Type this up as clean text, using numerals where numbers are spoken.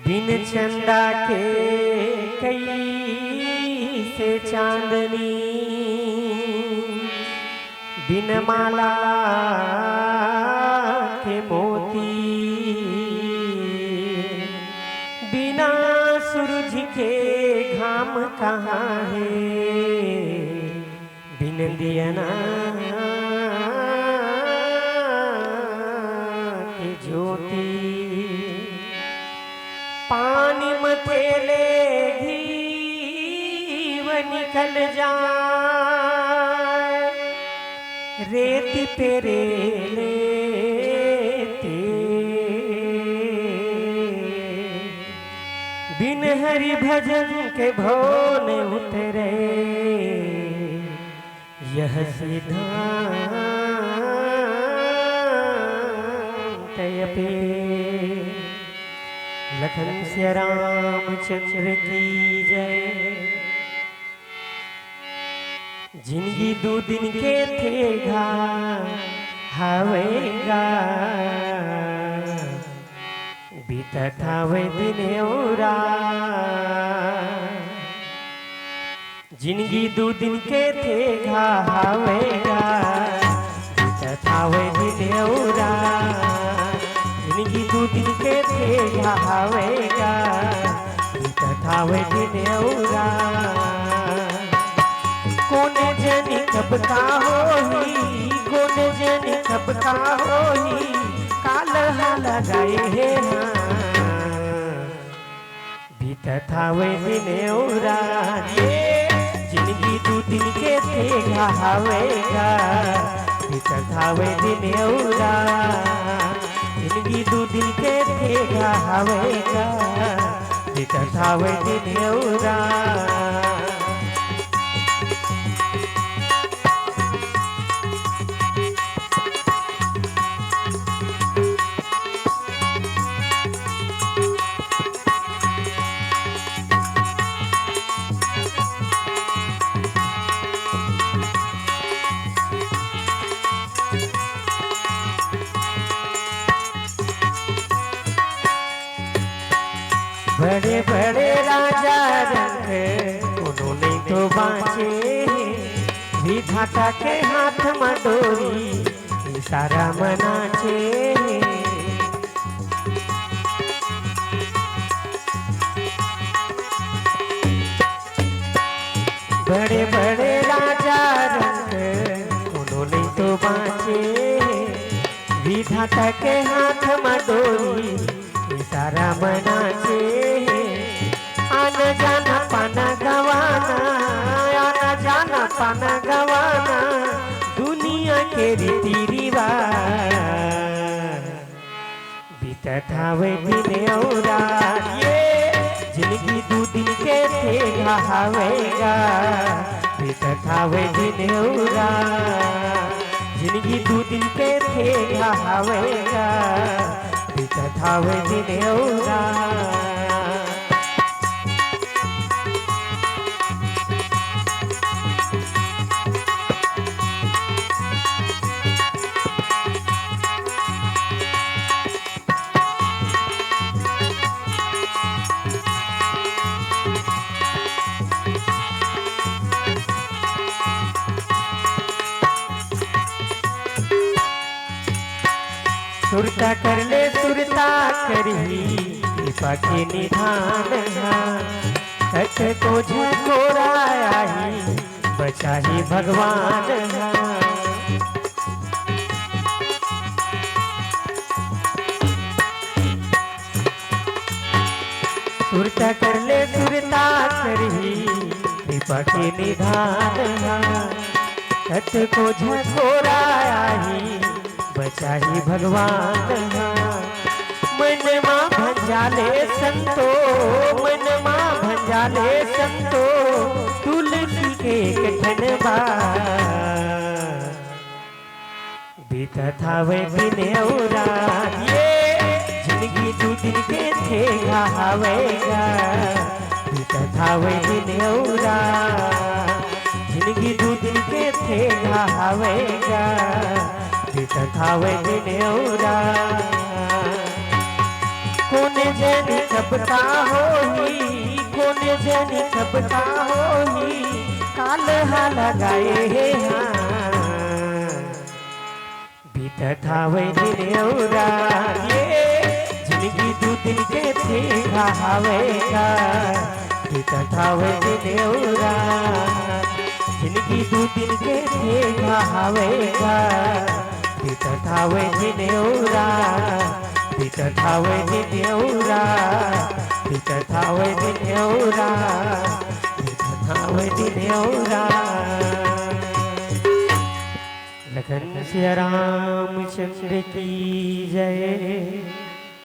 बिन चंदा के कई से चांदनी, बिन माला के मोती, बिना सूरज के घाम कहाँ है, बिन दियना के ज्योति। पानी मथेले घीव निकल जाए, रेत पे रेलेते, बिन हरि भजन के भोन उतरे, यह सिद्धांत पे। लखन से रामचंद्र की जय। जिंदगी दो दिन के थे हवेगा, बीता था वे दिन औरा। जिंदगी दो दिन के थे हवेगा, बीता था वे दिन औरा। जिंदगी दो दिन के थे हवेगा, बीता था वे दिन औरा। कौन जाने कब का होही, कौन जाने कब का होही, काल लगाए है ना, बीता था वे दिन औरा। जिंदगी दो दिन के थे हवेगा, बीता था वे दिन औरा। जिंदगी दो दिन के थे हवेगा, बीता था वे दिन औरा। बड़े बड़े राजा रंग उन्होंने तो बाँचे, विधाता के हाथ में डोरी इशारा मनाचे। बड़े बड़े राजा रंग उन्होंने तो बाँचे, विधाता के हाथ में डोरी इशारा मनाचे। आना जाना पाना गवाना, आना जाना पाना गवाना, दुनिया के रीति रिवाज। बीता था वे दिन औरा, जिंदगी दो दिन के थे हवेगा, बीता था वे दिन औरा। जिंदगी दो दिन के थे हवेगा, बीता था वे दिन औरा। सुरता कर ले सुरता करही, कृपा के निधान कट को झकोराही, बचाही भगवान। सुरता कर ले सुरता करही, कृपा के निधान कट को झकोराही, बचाही भगवान। मन माँ भंजाले संतो, मन माँ भंजाले संतो, तुलसी के कठनबा। बीता था वे दिन औरा, जिंदगी दो दिन के थे हवेगा, बीता था वे दिन औरा। जिंदगी दो दिन के थे हवेगा, बीता था वे दिन औरा। कोने जनी कबता होही कोने जनी कबता होही काल हा लगाए हे हाँ बीतत हावे दिन औरा ये जिंदगी दो दिन के थे हावेगा बीतत हावे दिन औरा जिंदगी दो दिन के थे हावेगा बीतत हावे दिन औरा बीतत हावे दिन औरा बीतत हावे दिन औरा बीतत हावे दिन औरा। लखन सिया रामचंद्र की जय।